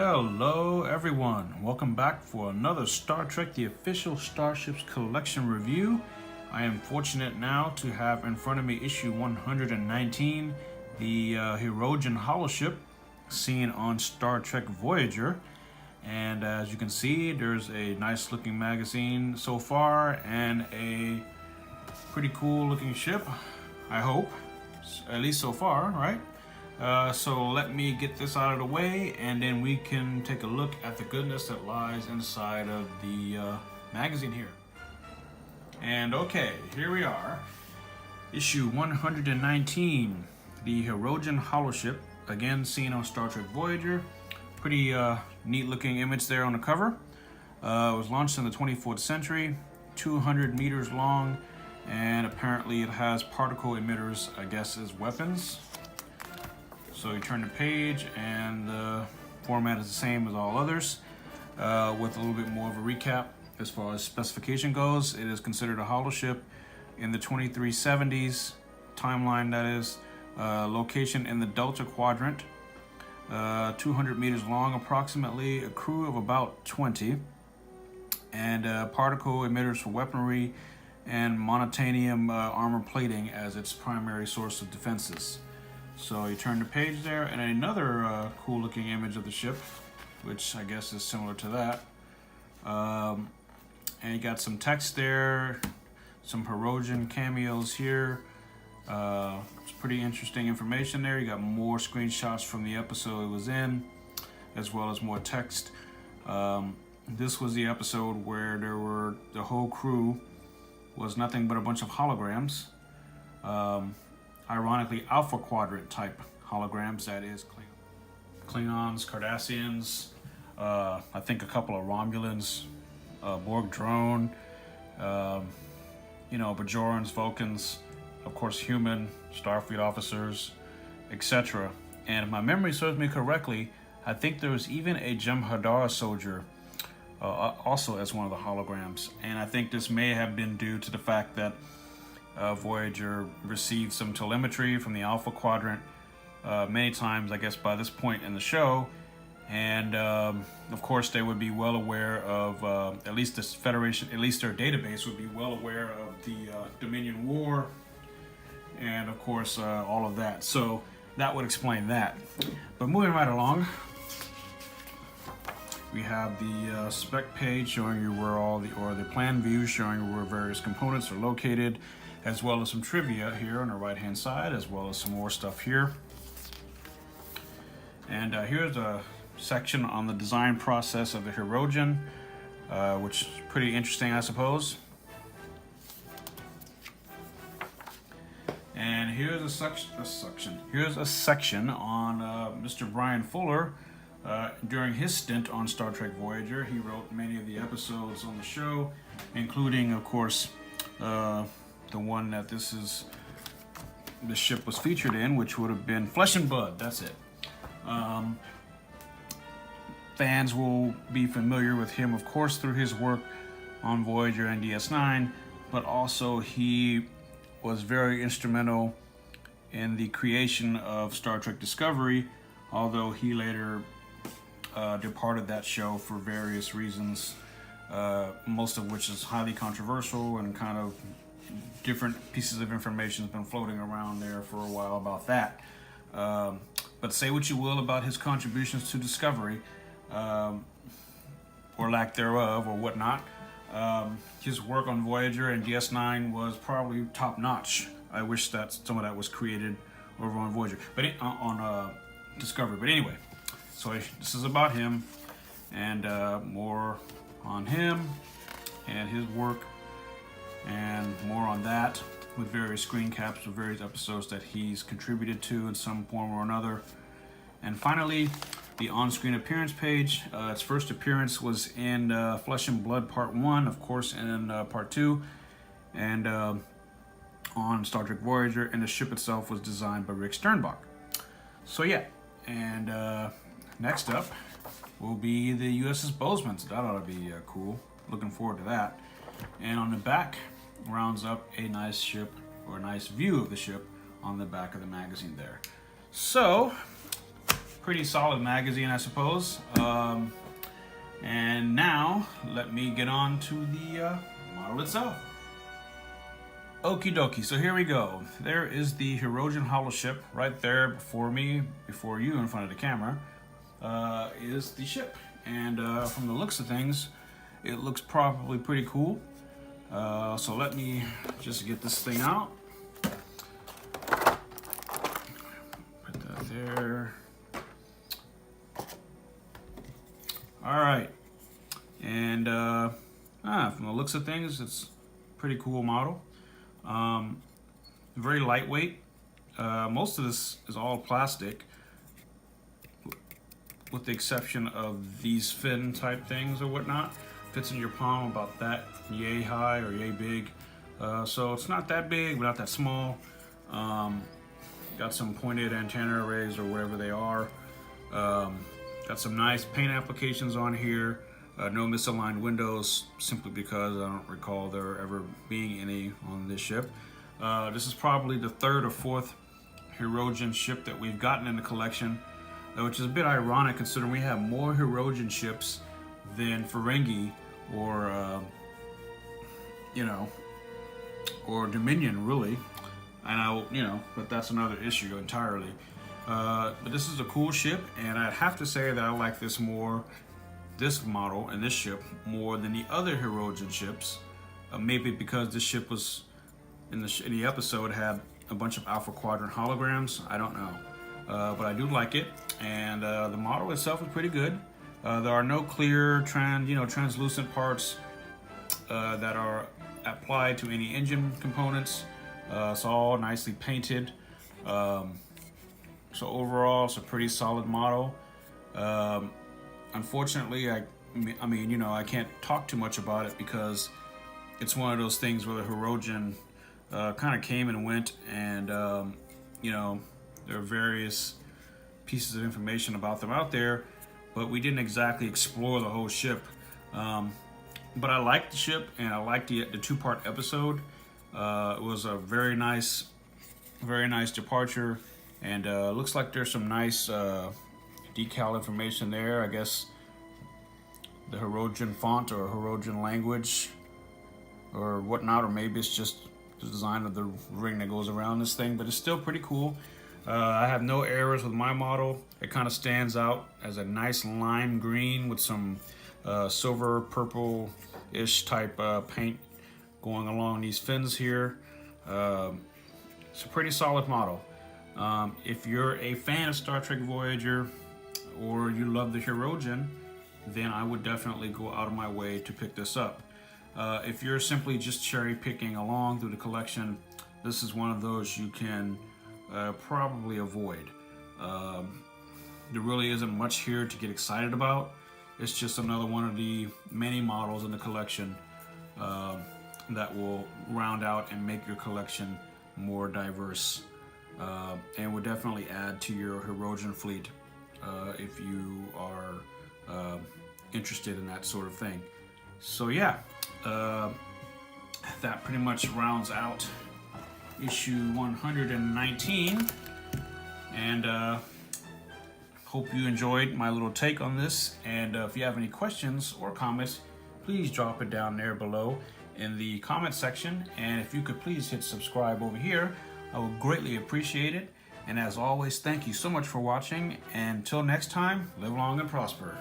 Hello everyone, welcome back for another Star Trek The Official Starships Collection review. I am fortunate now to have in front of me issue 119, the Hirogen Holoship, seen on Star Trek Voyager. And as you can see, there's a nice looking magazine so far and a pretty cool looking ship, I hope, at least so far, right? So let me get this out of the way and then we can take a look at the goodness that lies inside of the magazine here. And okay, here we are. Issue 119, the Hirogen Holoship, again seen on Star Trek Voyager. Pretty neat looking image there on the cover. It was launched in the 24th century, 200 meters long, and apparently it has particle emitters, I guess, as weapons. So you turn the page and the format is the same as all others, with a little bit more of a recap as far as specification goes. It is considered a holoship in the 2370s timeline, that is. Location in the Delta Quadrant, 200 meters long approximately, a crew of about 20, and particle emitters for weaponry and monotanium armor plating as its primary source of defenses. So you turn the page there, and another cool looking image of the ship, which I guess is similar to that. And you got some text there, some Hirogen cameos here. It's pretty interesting information there. You got more screenshots from the episode it was in, as well as more text. This was the episode where the whole crew was nothing but a bunch of holograms. Ironically, Alpha Quadrant type holograms, that is Klingons, Cardassians, I think a couple of Romulans, Borg drone, Bajorans, Vulcans, of course human, Starfleet officers, etc. And if my memory serves me correctly, I think there was even a Jem'Hadar soldier also as one of the holograms. And I think this may have been due to the fact that Voyager received some telemetry from the Alpha Quadrant many times, I guess, by this point in the show. And of course, they would be well aware of, at least this Federation, at least their database would be well aware of the Dominion War and, of course, all of that. So that would explain that. But moving right along, we have the spec page showing you where the plan view showing you where various components are located, as well as some trivia here on the right hand side, as well as some more stuff here. And here's a section on the design process of the Hirogen, which is pretty interesting, I suppose. And here's here's a section on Mr. Brian Fuller. During his stint on Star Trek Voyager, he wrote many of the episodes on the show, including, of course, the one that this ship was featured in, which would have been Flesh and Blood. That's it. Fans will be familiar with him, of course, through his work on Voyager and DS9, but also he was very instrumental in the creation of Star Trek Discovery, although he later departed that show for various reasons, most of which is highly controversial, and kind of different pieces of information has been floating around there for a while about that. But say what you will about his contributions to Discovery, or lack thereof, or whatnot. His work on Voyager and DS9 was probably top-notch. I wish that some of that was created over on Voyager, but on Discovery. But anyway, so this is about him, and more on him and his work, and more on that, with various screen caps of various episodes that he's contributed to in some form or another. And finally, the on-screen appearance page. Its first appearance was in Flesh and Blood Part 1, of course, and Part 2, and on Star Trek Voyager, and the ship itself was designed by Rick Sternbach. So yeah, and next up will be the USS Bozeman. So that ought to be cool. Looking forward to that. And on the back rounds up a nice ship, or a nice view of the ship on the back of the magazine there. So pretty solid magazine, I suppose. And now let me get on to the model itself. Okie dokie, so here we go. There is the Hirogen Holoship right there before me, before you in front of the camera, is the ship. And from the looks of things, it looks probably pretty cool. So let me just get this thing out. Put that there. All right. And from the looks of things, it's a pretty cool model. Very lightweight. Most of this is all plastic, with the exception of these fin type things or whatnot. Fits in your palm about that yay high or yay big. So it's not that big, but not that small. Got some pointed antenna arrays or whatever they are. Got some nice paint applications on here. No misaligned windows, simply because I don't recall there ever being any on this ship. This is probably the third or fourth Hirogen ship that we've gotten in the collection, which is a bit ironic considering we have more Hirogen ships than Ferengi or or Dominion, really. And but that's another issue entirely. But this is a cool ship, and I'd have to say that I like this model and this ship more than the other Hirogen ships. Maybe because this ship was in the episode had a bunch of Alpha Quadrant holograms. I don't know, but I do like it, and the model itself is pretty good. There are no clear translucent parts that are applied to any engine components. It's all nicely painted. So overall, it's a pretty solid model. Unfortunately, I can't talk too much about it because it's one of those things where the Hirogen kind of came and went, and there are various pieces of information about them out there, but we didn't exactly explore the whole ship. But I liked the ship, and I liked the two-part episode. It was a very nice departure, and looks like there's some nice decal information there. I guess the Hirogen font or Hirogen language or whatnot, or maybe it's just the design of the ring that goes around this thing, but it's still pretty cool. I have no errors with my model. It kind of stands out as a nice lime green with some silver purple-ish type paint going along these fins here. It's a pretty solid model. If you're a fan of Star Trek Voyager, or you love the Hirogen, then I would definitely go out of my way to pick this up. If you're simply just cherry picking along through the collection, this is one of those you can probably avoid. There really isn't much here to get excited about. It's just another one of the many models in the collection that will round out and make your collection more diverse, and would definitely add to your Hirogen fleet if you are interested in that sort of thing. So yeah, that pretty much rounds out issue 119, and hope you enjoyed my little take on this. And if you have any questions or comments, please drop it down there below in the comment section, and if you could please hit subscribe over here, I would greatly appreciate it. And as always, thank you so much for watching, and until next time, live long and prosper.